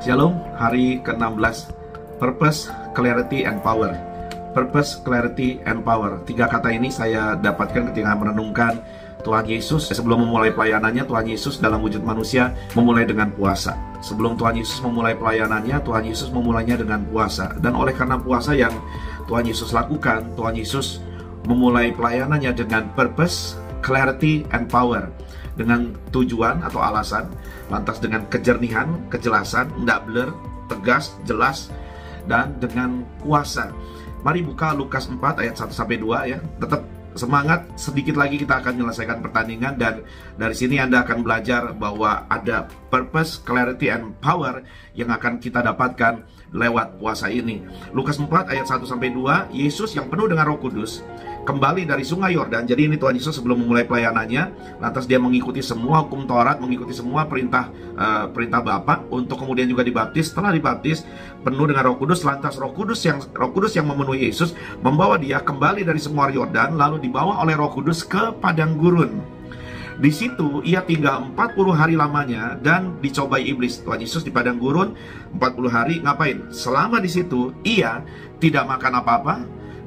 Shalom, hari ke-16, Purpose, Clarity, and Power. Purpose, Clarity, and Power. 3 kata ini saya dapatkan ketika merenungkan Tuhan Yesus. Sebelum memulai pelayanannya, Tuhan Yesus dalam wujud manusia memulai dengan puasa. Sebelum Tuhan Yesus memulai pelayanannya, Tuhan Yesus memulainya dengan puasa. Dan oleh karena puasa yang Tuhan Yesus lakukan, Tuhan Yesus memulai pelayanannya dengan purpose, clarity, and power. Dengan tujuan atau alasan, lantas dengan kejernihan, kejelasan, tidak blur, tegas, jelas, dan dengan kuasa. Mari buka Lukas 4 ayat 1-2 ya. Tetap semangat, sedikit lagi kita akan menyelesaikan pertandingan, dan dari sini Anda akan belajar bahwa ada purpose, clarity, and power yang akan kita dapatkan lewat puasa ini. Lukas 4 ayat 1-2, Yesus yang penuh dengan Roh Kudus kembali dari sungai Yordan. Jadi ini Tuhan Yesus sebelum memulai pelayanannya, lantas dia mengikuti semua hukum Taurat, mengikuti semua perintah Bapa untuk kemudian juga dibaptis. Setelah dibaptis penuh dengan Roh Kudus, lantas Roh Kudus yang memenuhi Yesus membawa dia kembali dari semua Yordan, lalu dibawa oleh Roh Kudus ke padang gurun. Di situ ia tinggal 40 hari lamanya dan dicobai iblis. Tuhan Yesus di padang gurun 40 hari ngapain? Selama di situ ia tidak makan apa-apa,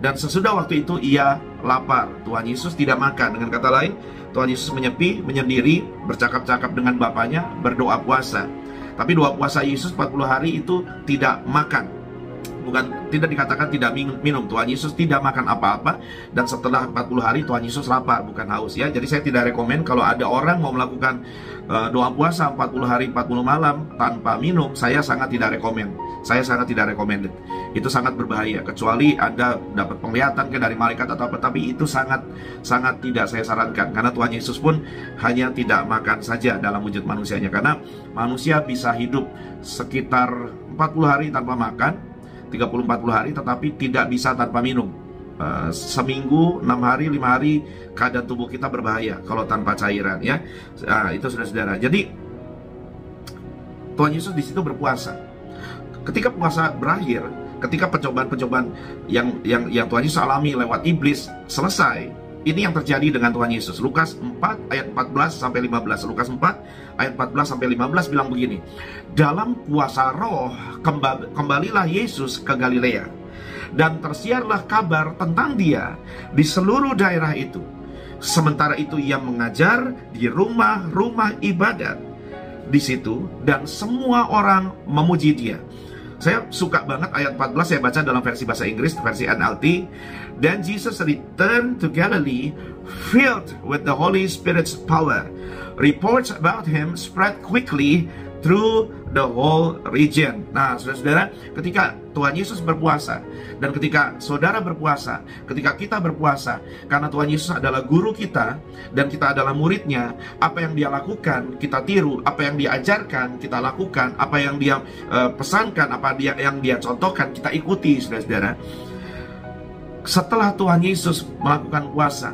dan sesudah waktu itu ia lapar. Tuhan Yesus tidak makan. Dengan kata lain, Tuhan Yesus menyepi, menyendiri, bercakap-cakap dengan Bapanya, berdoa puasa. Tapi doa puasa Yesus 40 hari itu tidak makan. Bukan, tidak dikatakan tidak minum. Tuhan Yesus tidak makan apa-apa, dan setelah 40 hari Tuhan Yesus lapar, bukan haus ya. Jadi saya tidak rekomen kalau ada orang mau melakukan doa puasa 40 hari 40 malam tanpa minum. Saya sangat tidak rekomen. Saya sangat tidak recommended. Itu sangat berbahaya, kecuali Anda dapat penglihatan dari malaikat atau apa, tapi itu sangat tidak saya sarankan. Karena Tuhan Yesus pun hanya tidak makan saja dalam wujud manusianya. Karena manusia bisa hidup sekitar 40 hari tanpa makan, 30-40 hari, tetapi tidak bisa tanpa minum. Seminggu, 6 hari, 5 hari, keadaan tubuh kita berbahaya kalau tanpa cairan ya. Itu saudara-saudara. Jadi Tuhan Yesus di situ berpuasa. Ketika puasa berakhir, ketika pencobaan-pencobaan yang Tuhan Yesus alami lewat iblis selesai, ini yang terjadi dengan Tuhan Yesus. Lukas 4 ayat 14-15. Lukas 4 ayat 14-15 bilang begini. Dalam kuasa roh kembalilah Yesus ke Galilea, dan tersiarlah kabar tentang dia di seluruh daerah itu. Sementara itu ia mengajar di rumah-rumah ibadat di situ, dan semua orang memuji dia. Saya suka banget ayat 14, saya baca dalam versi bahasa Inggris, versi NLT. Then Jesus returned to Galilee, filled with the Holy Spirit's power. Reports about him spread quickly through the whole region. Nah, saudara-saudara, ketika Tuhan Yesus berpuasa, dan ketika saudara berpuasa, ketika kita berpuasa, karena Tuhan Yesus adalah guru kita, dan kita adalah muridnya, apa yang dia lakukan, kita tiru. Apa yang dia ajarkan, kita lakukan. Apa yang dia pesankan, yang dia contohkan, kita ikuti, saudara-saudara. Setelah Tuhan Yesus melakukan puasa,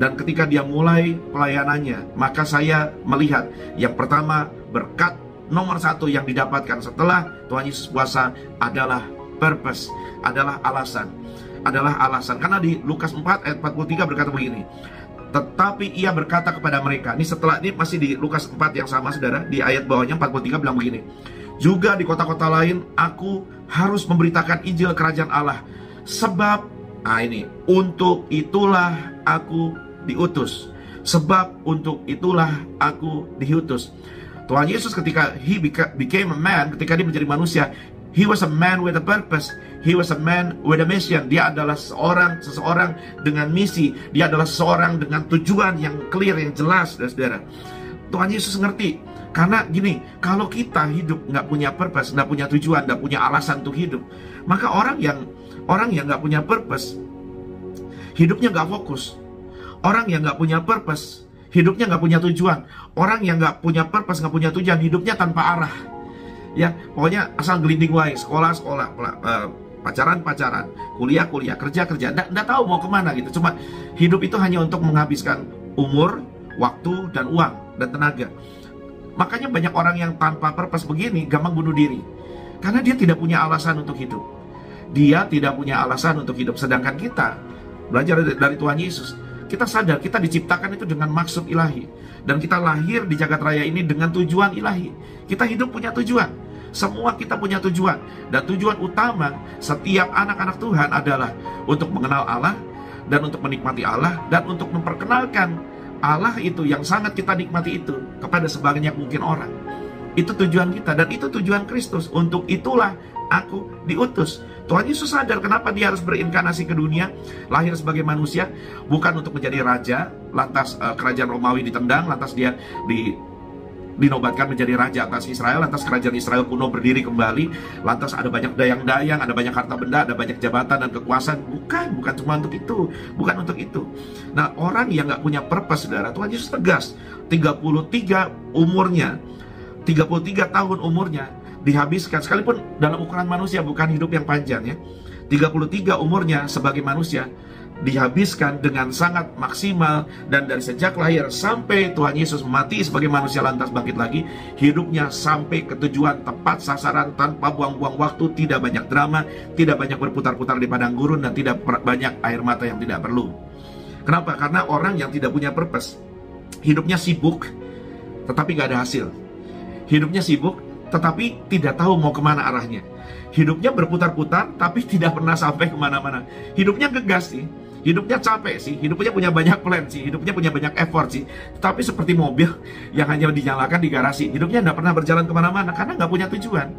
dan ketika dia mulai pelayanannya, maka saya melihat yang pertama, berkat nomor 1 yang didapatkan setelah Tuhan Yesus puasa adalah purpose, adalah alasan. Karena di Lukas 4 ayat 43 berkata begini. Tetapi ia berkata kepada mereka, ini masih di Lukas 4 yang sama saudara, di ayat bawahnya 43 bilang begini. Juga di kota-kota lain aku harus memberitakan Injil kerajaan Allah, sebab untuk itulah aku diutus. Sebab untuk itulah aku diutus. Tuhan Yesus ketika he became a man, ketika dia menjadi manusia, he was a man with a purpose. He was a man with a mission. Dia adalah seseorang dengan misi. Dia adalah seseorang dengan tujuan yang clear, yang jelas, saudara. Tuhan Yesus ngerti. Karena gini, kalau kita hidup nggak punya purpose, nggak punya tujuan, nggak punya alasan untuk hidup, maka orang yang nggak punya purpose, hidupnya nggak fokus. Orang yang nggak punya purpose, hidupnya nggak punya tujuan. Orang yang nggak punya purpose, nggak punya tujuan, hidupnya tanpa arah. Ya, pokoknya asal gelinding wae, sekolah, pacaran, kuliah, kerja. Nggak tahu mau kemana gitu. Cuma hidup itu hanya untuk menghabiskan umur, waktu, dan uang, dan tenaga. Makanya banyak orang yang tanpa purpose begini gampang bunuh diri. Karena dia tidak punya alasan untuk hidup. Dia tidak punya alasan untuk hidup. Sedangkan kita belajar dari Tuhan Yesus, kita sadar kita diciptakan itu dengan maksud ilahi. Dan kita lahir di jagat raya ini dengan tujuan ilahi. Kita hidup punya tujuan. Semua kita punya tujuan. Dan tujuan utama setiap anak-anak Tuhan adalah untuk mengenal Allah, dan untuk menikmati Allah, dan untuk memperkenalkan Allah itu yang sangat kita nikmati itu kepada sebanyak mungkin orang. Itu tujuan kita, dan itu tujuan Kristus. Untuk itulah aku diutus. Tuhan Yesus sadar kenapa dia harus berinkarnasi ke dunia, lahir sebagai manusia, bukan untuk menjadi raja, lantas kerajaan Romawi ditendang, lantas dia dinobatkan menjadi raja atas Israel, lantas kerajaan Israel kuno berdiri kembali, lantas ada banyak dayang-dayang, ada banyak harta benda, ada banyak jabatan dan kekuasaan. Bukan cuma untuk itu, bukan untuk itu. Nah, orang yang nggak punya purpose, saudara, Tuhan Yesus tegas, 33 tahun umurnya dihabiskan, sekalipun dalam ukuran manusia, bukan hidup yang panjang ya, 33 umurnya sebagai manusia dihabiskan dengan sangat maksimal, dan dari sejak lahir sampai Tuhan Yesus mati sebagai manusia lantas bangkit lagi, hidupnya sampai ke tujuan tepat sasaran tanpa buang-buang waktu, tidak banyak drama, tidak banyak berputar-putar di padang gurun, dan tidak banyak air mata yang tidak perlu. Kenapa? Karena orang yang tidak punya purpose, hidupnya sibuk tetapi gak ada hasil. Hidupnya sibuk tetapi tidak tahu mau kemana arahnya. Hidupnya berputar-putar tapi tidak pernah sampai kemana-mana. Hidupnya gegas sih, hidupnya capek sih, hidupnya punya banyak plan sih, hidupnya punya banyak effort sih, tapi seperti mobil yang hanya dinyalakan di garasi. Hidupnya tidak pernah berjalan kemana-mana karena nggak punya tujuan.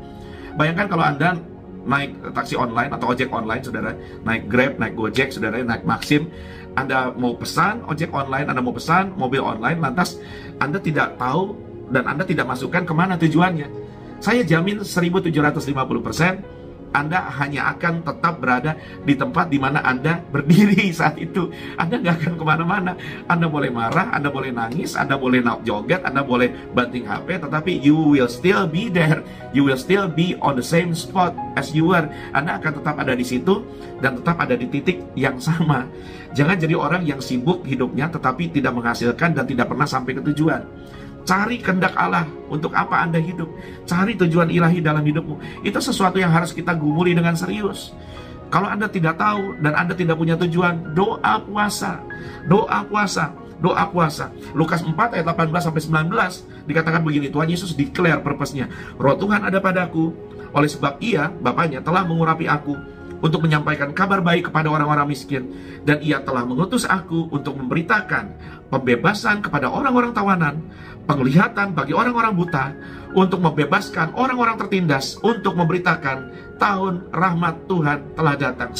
Bayangkan kalau Anda naik taksi online atau ojek online, saudara, naik Grab, naik Gojek, saudara, naik Maxim, Anda mau pesan ojek online, Anda mau pesan mobil online, lantas Anda tidak tahu dan Anda tidak masukkan kemana tujuannya. Saya jamin 1750% Anda hanya akan tetap berada di tempat di mana Anda berdiri saat itu. Anda nggak akan kemana-mana. Anda boleh marah, Anda boleh nangis, Anda boleh joget, Anda boleh banting HP, tetapi you will still be there. You will still be on the same spot as you were. Anda akan tetap ada di situ dan tetap ada di titik yang sama. Jangan jadi orang yang sibuk hidupnya tetapi tidak menghasilkan dan tidak pernah sampai ke tujuan. Cari kehendak Allah, untuk apa Anda hidup. Cari tujuan ilahi dalam hidupmu. Itu sesuatu yang harus kita gumuli dengan serius. Kalau Anda tidak tahu dan Anda tidak punya tujuan, doa puasa. Doa puasa. Doa puasa. Lukas 4 ayat 18-19 dikatakan begini, Tuhan Yesus declare purpose-nya. Roh Tuhan ada padaku, oleh sebab Ia, Bapaknya, telah mengurapi aku untuk menyampaikan kabar baik kepada orang-orang miskin, dan Ia telah mengutus aku untuk memberitakan pembebasan kepada orang-orang tawanan, penglihatan bagi orang-orang buta, untuk membebaskan orang-orang tertindas, untuk memberitakan tahun rahmat Tuhan telah datang.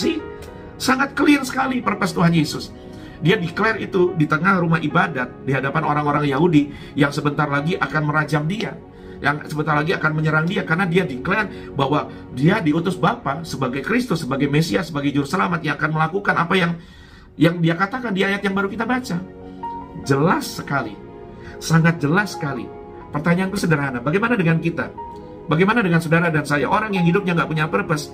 Sangat clear sekali purpose Tuhan Yesus. Dia declare itu di tengah rumah ibadat, di hadapan orang-orang Yahudi yang sebentar lagi akan merajam dia, yang sebentar lagi akan menyerang dia, karena dia declare bahwa dia diutus Bapa sebagai Kristus, sebagai Mesias, sebagai juru selamat yang akan melakukan apa yang dia katakan di ayat yang baru kita baca. Jelas sekali, sangat jelas sekali. Pertanyaanku sederhana, bagaimana dengan kita? Bagaimana dengan saudara dan saya? Orang yang hidupnya nggak punya purpose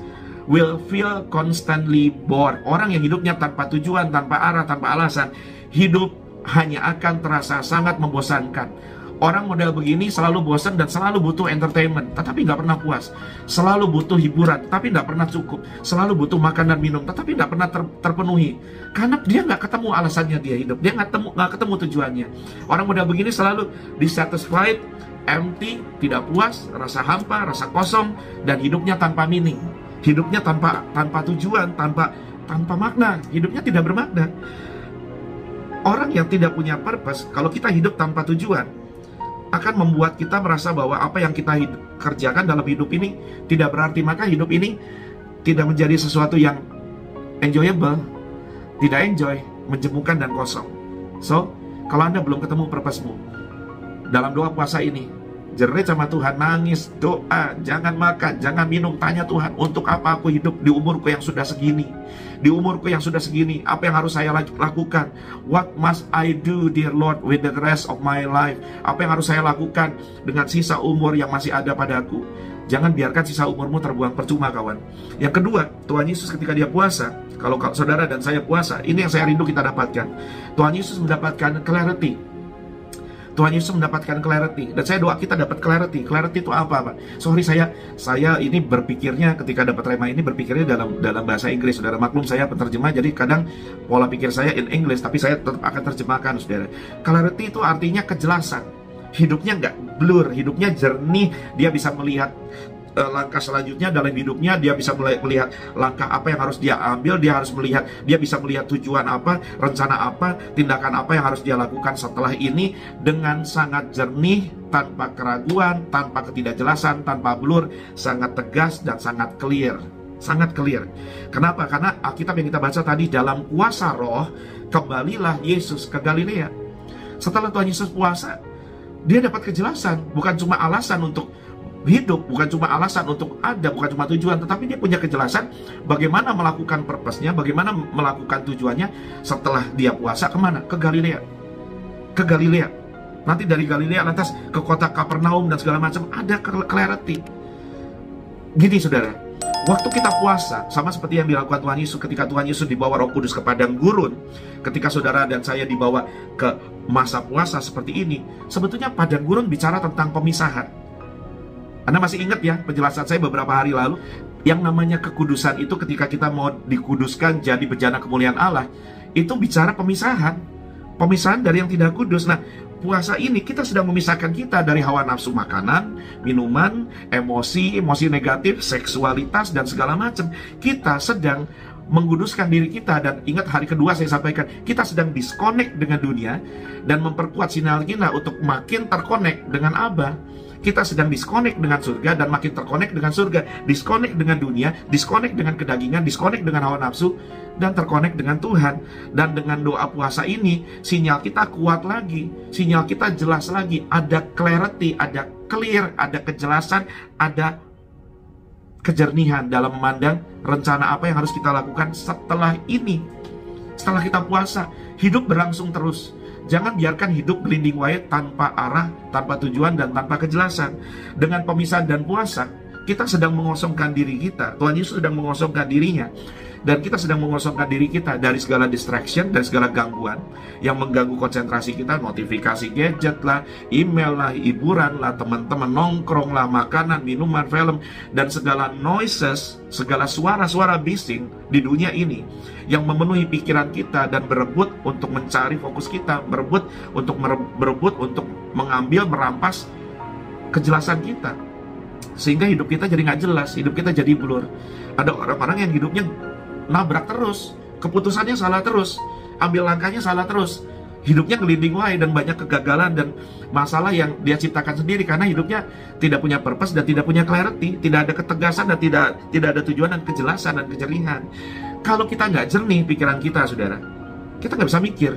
will feel constantly bored. Orang yang hidupnya tanpa tujuan, tanpa arah, tanpa alasan, hidup hanya akan terasa sangat membosankan. Orang model begini selalu bosan dan selalu butuh entertainment, tetapi nggak pernah puas. Selalu butuh hiburan, tapi nggak pernah cukup. Selalu butuh makan dan minum, tetapi nggak pernah terpenuhi. Karena dia nggak ketemu alasannya dia hidup. Dia nggak ketemu tujuannya. Orang model begini selalu dissatisfied, empty, tidak puas, rasa hampa, rasa kosong, dan hidupnya tanpa meaning. Hidupnya tanpa tujuan, tanpa makna. Hidupnya tidak bermakna. Orang yang tidak punya purpose, kalau kita hidup tanpa tujuan, akan membuat kita merasa bahwa apa yang kita kerjakan dalam hidup ini tidak berarti, maka hidup ini tidak menjadi sesuatu yang enjoyable, tidak enjoy, menjemukan dan kosong. So, kalau Anda belum ketemu purpose-mu, dalam doa puasa ini, jerit sama Tuhan, nangis, doa, jangan makan, jangan minum, tanya Tuhan, untuk apa aku hidup di umurku yang sudah segini? Di umurku yang sudah segini, apa yang harus saya lakukan? What must I do, dear Lord, with the rest of my life? Apa yang harus saya lakukan dengan sisa umur yang masih ada padaku? Jangan biarkan sisa umurmu terbuang percuma, kawan. Yang kedua, Tuhan Yesus ketika dia puasa, kalau saudara dan saya puasa, ini yang saya rindu kita dapatkan. Tuhan Yesus mendapatkan clarity. Tuhan Yesus mendapatkan clarity, dan saya doa kita dapat clarity. Clarity itu apa, Pak? Sorry, saya ini berpikirnya ketika dapat rema ini berpikirnya dalam bahasa Inggris, saudara. Maklum saya penerjemah, jadi kadang pola pikir saya in English, tapi saya tetap akan terjemahkan, saudara. Clarity itu artinya kejelasan. Hidupnya nggak blur, hidupnya jernih. Dia bisa melihat langkah selanjutnya dalam hidupnya. Dia bisa melihat langkah apa yang harus dia ambil. Dia bisa melihat tujuan apa, rencana apa, tindakan apa yang harus dia lakukan setelah ini dengan sangat jernih, tanpa keraguan, tanpa ketidakjelasan, tanpa blur, sangat tegas dan sangat clear. Sangat clear. Kenapa? Karena Alkitab yang kita baca tadi, dalam kuasa Roh kembalilah Yesus ke Galilea. Setelah Tuhan Yesus puasa, dia dapat kejelasan, bukan cuma alasan untuk hidup, bukan cuma alasan untuk ada, bukan cuma tujuan, tetapi dia punya kejelasan bagaimana melakukan purpose-nya, bagaimana melakukan tujuannya. Setelah dia puasa, kemana? Ke Galilea. Ke Galilea. Nanti dari Galilea lantas ke kota Kapernaum dan segala macam. Ada clarity. Gini saudara, waktu kita puasa, sama seperti yang dilakukan Tuhan Yesus ketika Tuhan Yesus dibawa Roh Kudus ke padang gurun, ketika saudara dan saya dibawa ke masa puasa seperti ini, sebetulnya padang gurun bicara tentang pemisahan. Anda masih ingat ya penjelasan saya beberapa hari lalu, yang namanya kekudusan itu ketika kita mau dikuduskan jadi bejana kemuliaan Allah, itu bicara pemisahan. Pemisahan dari yang tidak kudus. Nah, puasa ini kita sedang memisahkan kita dari hawa nafsu makanan, minuman, emosi negatif, seksualitas, dan segala macam. Kita sedang menguduskan diri kita. Dan ingat, hari kedua saya sampaikan, kita sedang disconnect dengan dunia dan memperkuat sinyal kita untuk makin terconnect dengan Aba. Kita sedang disconnect dengan surga dan makin terconnect dengan surga. Disconnect dengan dunia, disconnect dengan kedagingan, disconnect dengan hawa nafsu, dan terconnect dengan Tuhan. Dan dengan doa puasa ini, sinyal kita kuat lagi, sinyal kita jelas lagi. Ada clarity, ada clear, ada kejelasan, ada kejernihan dalam memandang rencana apa yang harus kita lakukan setelah ini. Setelah kita puasa, hidup berlangsung terus. Jangan biarkan hidup gelinding wae tanpa arah, tanpa tujuan, dan tanpa kejelasan. Dengan pemisahan dan puasa, kita sedang mengosongkan diri kita. Tuhan Yesus sedang mengosongkan dirinya. Dan kita sedang mengosongkan diri kita dari segala distraction, dari segala gangguan yang mengganggu konsentrasi kita. Notifikasi gadget lah, email lah, hiburan lah, teman-teman nongkrong lah, makanan, minuman, film, dan segala noises, segala suara-suara bising di dunia ini yang memenuhi pikiran kita dan berebut untuk mencari fokus kita, berebut untuk mengambil, merampas kejelasan kita, sehingga hidup kita jadi nggak jelas, hidup kita jadi blur. Ada orang-orang yang hidupnya nabrak terus, keputusannya salah terus, ambil langkahnya salah terus, hidupnya gelinding wae dan banyak kegagalan dan masalah yang dia ciptakan sendiri karena hidupnya tidak punya purpose dan tidak punya clarity, tidak ada ketegasan dan tidak ada tujuan dan kejelasan dan kejernihan. Kalau kita nggak jernih pikiran kita, saudara, kita nggak bisa mikir.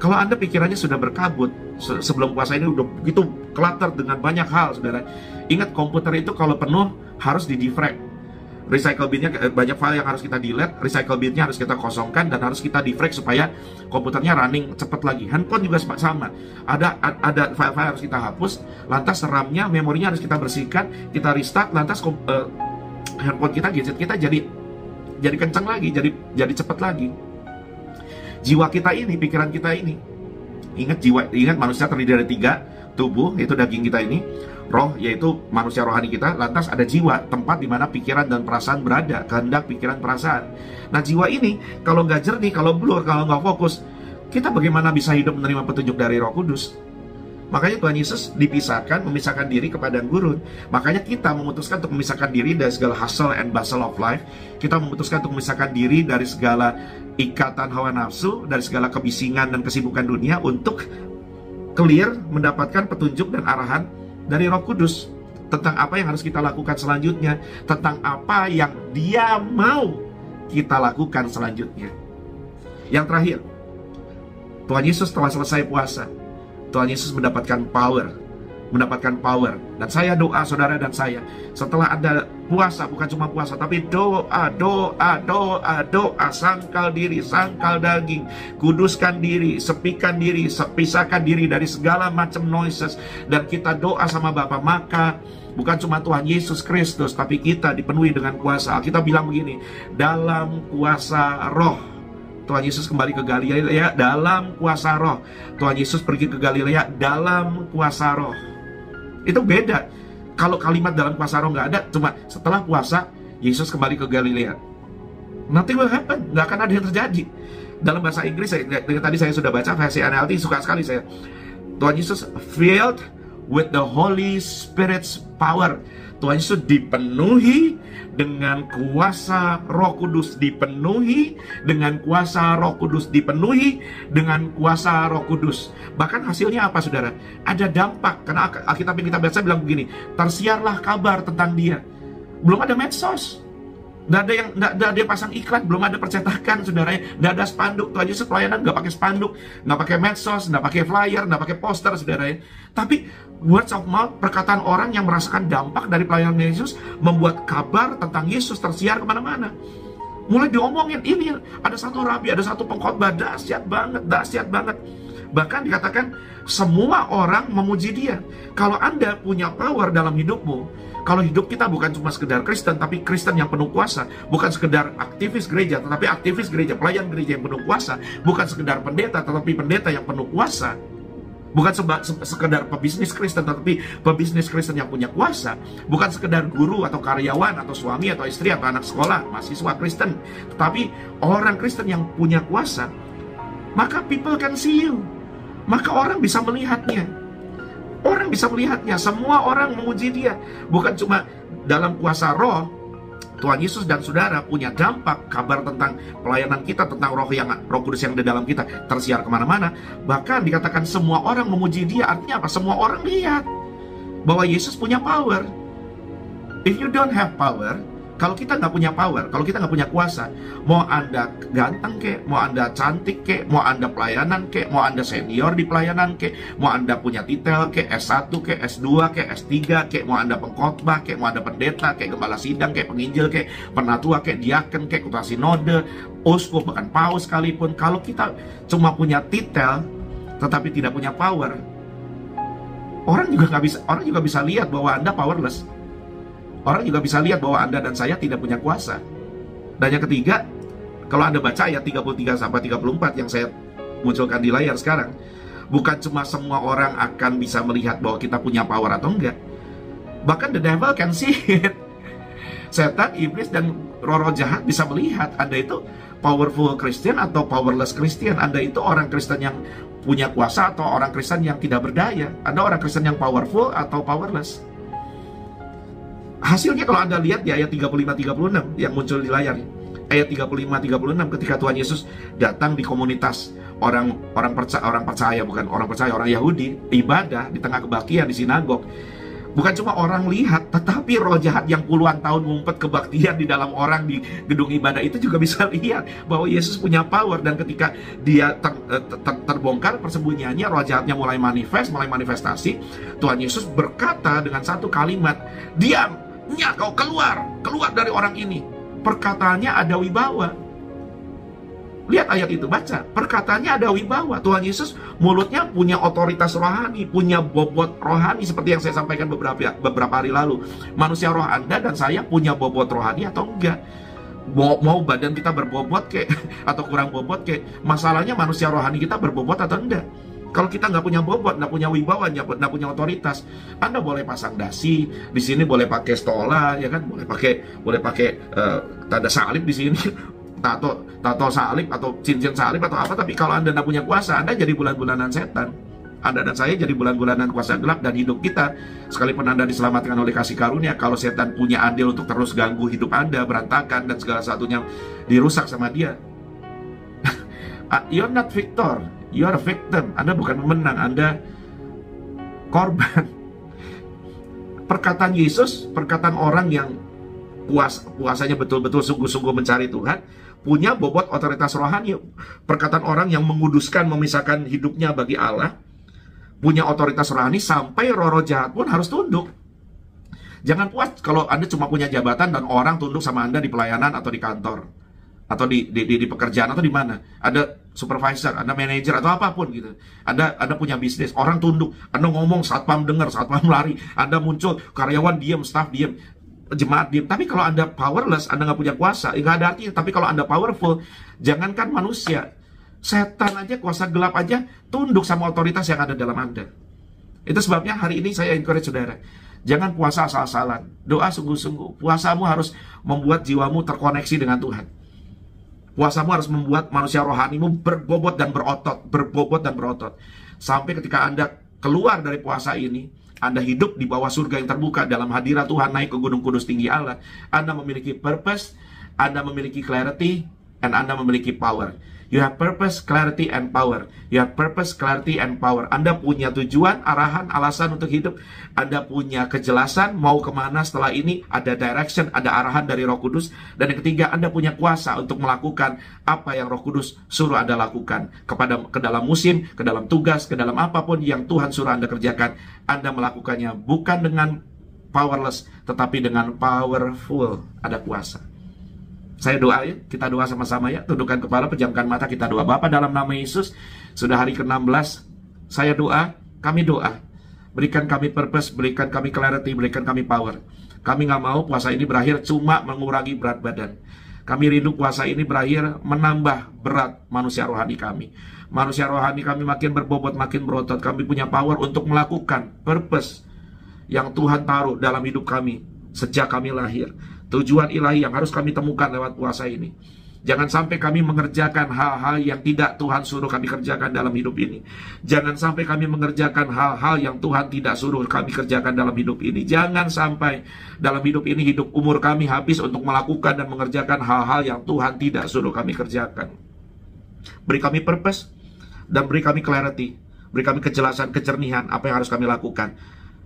Kalau Anda pikirannya sudah berkabut, sebelum puasa ini udah begitu clutter dengan banyak hal, saudara. Ingat, komputer itu kalau penuh harus di-defrag. Recycle bin-nya banyak file yang harus kita delete, recycle bin-nya harus kita kosongkan dan harus kita defrag supaya komputernya running cepat lagi. Handphone juga sama. Ada file-file harus kita hapus, lantas RAM-nya, memorinya harus kita bersihkan, kita restart, lantas handphone kita, gadget kita jadi kencang lagi, jadi cepat lagi. Jiwa kita ini, pikiran kita ini, ingat manusia terdiri dari 3, tubuh yaitu daging kita ini, roh yaitu manusia rohani kita, lantas ada jiwa, tempat di mana pikiran dan perasaan berada, kehendak, pikiran, perasaan. Nah, jiwa ini kalau nggak jernih, kalau blur, kalau nggak fokus, kita bagaimana bisa hidup menerima petunjuk dari Roh Kudus? Makanya Tuhan Yesus memisahkan diri ke padang gurun. Makanya kita memutuskan untuk memisahkan diri dari segala hustle and bustle of life. Kita memutuskan untuk memisahkan diri dari segala ikatan hawa nafsu, dari segala kebisingan dan kesibukan dunia, untuk clear mendapatkan petunjuk dan arahan dari Roh Kudus tentang apa yang harus kita lakukan selanjutnya, tentang apa yang Dia mau kita lakukan selanjutnya. Yang terakhir, Tuhan Yesus setelah selesai puasa, Tuhan Yesus mendapatkan power. Dan saya doa, saudara dan saya, setelah ada puasa, bukan cuma puasa, tapi doa, sangkal diri, sangkal daging, kuduskan diri, sepikan diri, pisahkan diri dari segala macam noises, dan kita doa sama Bapa. Maka bukan cuma Tuhan Yesus Kristus, tapi kita dipenuhi dengan kuasa. Kita bilang begini, dalam kuasa Roh, Tuhan Yesus kembali ke Galilea dalam kuasa Roh. Tuhan Yesus pergi ke Galilea dalam kuasa Roh. Itu beda. Kalau kalimat dalam kuasa Roh nggak ada, cuma setelah puasa Yesus kembali ke Galilea. Nothing will happen, nggak akan ada yang terjadi. Dalam bahasa Inggris, tadi saya sudah baca versi NLT, suka sekali saya. Tuhan Yesus filled with the Holy Spirit's power. Tuhan Yesus dipenuhi dengan kuasa Roh Kudus, dipenuhi dengan kuasa Roh Kudus, dipenuhi dengan kuasa Roh Kudus. Bahkan hasilnya apa, saudara? Ada dampak, karena Alkitab yang kita baca bilang begini, tersiarlah kabar tentang dia. Belum ada medsos, nggak ada yang pasang iklan, belum ada percetakan, saudara. Nggak ada spanduk. Tuhan Yesus pelayanan nggak pakai spanduk, nggak pakai medsos, nggak pakai flyer, nggak pakai poster, saudara. Tapi words of mouth, perkataan orang yang merasakan dampak dari pelayanan Yesus, membuat kabar tentang Yesus tersiar kemana-mana. Mulai diomongin, ini ada satu rabi, ada satu pengkhotbah, dahsyat banget. Bahkan dikatakan semua orang memuji dia. Kalau Anda punya power dalam hidupmu, kalau hidup kita bukan cuma sekedar Kristen, tapi Kristen yang penuh kuasa, bukan sekedar aktivis gereja, tetapi aktivis gereja, pelayan gereja yang penuh kuasa, bukan sekedar pendeta, tetapi pendeta yang penuh kuasa, bukan sekedar pebisnis Kristen, tetapi pebisnis Kristen yang punya kuasa, bukan sekedar guru atau karyawan atau suami atau istri atau anak sekolah, mahasiswa Kristen, tetapi orang Kristen yang punya kuasa, maka people can see you. Maka orang bisa melihatnya. Orang bisa melihatnya. Semua orang memuji dia. Bukan cuma dalam kuasa roh. Tuhan Yesus dan saudara punya dampak. Kabar tentang pelayanan kita, tentang Roh Kudus yang ada dalam kita tersiar kemana-mana. Bahkan dikatakan semua orang memuji dia. Artinya apa? Semua orang lihat bahwa Yesus punya power. If you don't have power, kalau kita nggak punya power, kalau kita nggak punya kuasa, mau Anda ganteng kek, mau Anda cantik kek, mau Anda pelayanan kek, mau Anda senior di pelayanan kek, mau Anda punya titel kek, S1 kek, S2 kek, S3 kek, mau Anda pengkhotbah kek, mau Anda pendeta kek, gembala sidang kek, penginjil kek, penatua kek, diaken kek, ketua sinode, uskup, bahkan paus sekalipun, kalau kita cuma punya titel tetapi tidak punya power, orang juga bisa lihat bahwa Anda powerless. Orang juga bisa lihat bahwa Anda dan saya tidak punya kuasa. Dan yang ketiga, kalau Anda baca ayat 33-34 yang saya munculkan di layar sekarang, bukan cuma semua orang akan bisa melihat bahwa kita punya power atau enggak. Bahkan the devil can see it. Setan, iblis, dan roh-roh jahat bisa melihat Anda itu powerful Christian atau powerless Christian. Anda itu orang Kristen yang punya kuasa atau orang Kristen yang tidak berdaya. Anda orang Kristen yang powerful atau powerless. Hasilnya kalau Anda lihat di ayat 35-36 yang muncul di layar, ayat 35-36, ketika Tuhan Yesus datang di komunitas orang percaya, orang Yahudi, ibadah di tengah kebaktian di sinagog. Bukan cuma orang lihat, tetapi roh jahat yang puluhan tahun ngumpet kebaktian di dalam orang di gedung ibadah itu juga bisa lihat bahwa Yesus punya power. Dan ketika dia terbongkar persembunyiannya, roh jahatnya mulai manifestasi. Tuhan Yesus berkata dengan satu kalimat, diam, kau keluar dari orang ini. Perkataannya ada wibawa. Lihat ayat itu, baca. Perkataannya ada wibawa. Tuhan Yesus mulutnya punya otoritas rohani, punya bobot rohani, seperti yang saya sampaikan beberapa hari lalu. Manusia roh Anda dan saya punya bobot rohani atau enggak? Mau badan kita berbobot kek atau kurang bobot kek, masalahnya manusia rohani kita berbobot atau enggak? Kalau kita nggak punya bobot, nggak punya wibawa, nggak punya otoritas, Anda boleh pasang dasi di sini, boleh pakai stola, ya kan, boleh pakai tanda salib di sini, tato salib atau cincin salib atau apa. Tapi kalau Anda nggak punya kuasa, Anda jadi bulan-bulanan setan. Anda dan saya jadi bulan-bulanan kuasa gelap. Dan hidup kita, sekalipun Anda diselamatkan oleh kasih karunia, kalau setan punya andil untuk terus ganggu hidup Anda, berantakan dan segala satunya dirusak sama dia, you're not victor, you're a victim. Anda bukan pemenang, Anda korban. Perkataan Yesus, perkataan orang yang puasanya betul-betul sungguh-sungguh mencari Tuhan, punya bobot otoritas rohani. Perkataan orang yang menguduskan, memisahkan hidupnya bagi Allah, punya otoritas rohani, sampai roh-roh jahat pun harus tunduk. Jangan puas kalau Anda cuma punya jabatan dan orang tunduk sama Anda di pelayanan atau di kantor, atau di pekerjaan, atau di mana. Ada supervisor, Anda manajer atau apapun gitu. Anda punya bisnis, orang tunduk. Anda ngomong, satpam dengar, satpam lari. Anda muncul, karyawan diam, staff diam, jemaat diam. Tapi kalau Anda powerless, Anda nggak punya kuasa, nggak ada artinya. Tapi kalau Anda powerful, jangankan manusia, setan aja, kuasa gelap aja tunduk sama otoritas yang ada dalam Anda. Itu sebabnya hari ini saya encourage saudara, jangan puasa asal-asalan. Doa sungguh-sungguh. Puasamu harus membuat jiwamu terkoneksi dengan Tuhan. Puasamu harus membuat manusia rohanimu berbobot dan berotot. Sampai ketika Anda keluar dari puasa ini, Anda hidup di bawah surga yang terbuka dalam hadirat Tuhan, naik ke gunung kudus tinggi Allah. Anda memiliki purpose, Anda memiliki clarity, and Anda memiliki power. You have purpose, clarity, and power. You have purpose, clarity, and power. Anda punya tujuan, arahan, alasan untuk hidup. Anda punya kejelasan, mau kemana setelah ini. Ada direction, ada arahan dari Roh Kudus. Dan yang ketiga, Anda punya kuasa untuk melakukan apa yang Roh Kudus suruh Anda lakukan. Ke dalam musim, ke dalam tugas, ke dalam apapun yang Tuhan suruh Anda kerjakan. Anda melakukannya bukan dengan powerless, tetapi dengan powerful. Ada kuasa. Saya doa ya, kita doa sama-sama ya. Tundukkan kepala, pejamkan mata, kita doa. Bapa, dalam nama Yesus, sudah hari ke-16, saya doa, kami doa. Berikan kami purpose, berikan kami clarity, berikan kami power. Kami nggak mau puasa ini berakhir cuma mengurangi berat badan. Kami rindu puasa ini berakhir menambah berat manusia rohani kami. Manusia rohani kami makin berbobot, makin berotot. Kami punya power untuk melakukan purpose yang Tuhan taruh dalam hidup kami sejak kami lahir. Tujuan ilahi yang harus kami temukan lewat puasa ini. Jangan sampai kami mengerjakan hal-hal yang tidak Tuhan suruh kami kerjakan dalam hidup ini. Jangan sampai kami mengerjakan hal-hal yang Tuhan tidak suruh kami kerjakan dalam hidup ini. Jangan sampai dalam hidup ini hidup umur kami habis untuk melakukan dan mengerjakan hal-hal yang Tuhan tidak suruh kami kerjakan. Beri kami purpose dan beri kami clarity. Beri kami kejelasan, kejernihan apa yang harus kami lakukan.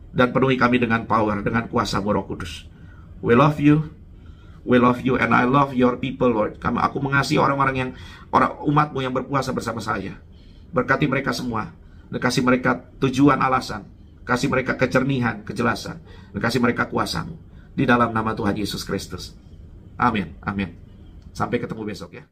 Dan penuhi kami dengan power, dengan kuasa Roh Kudus. We love you, and I love your people, Lord. Aku mengasihi orang-orang umatmu yang berpuasa bersama saya. Berkati mereka semua, dan kasih mereka tujuan, alasan, kasih mereka kejernihan, kejelasan, dan kasih mereka kuasamu. Di dalam nama Tuhan Yesus Kristus. Amin, amin. Sampai ketemu besok ya.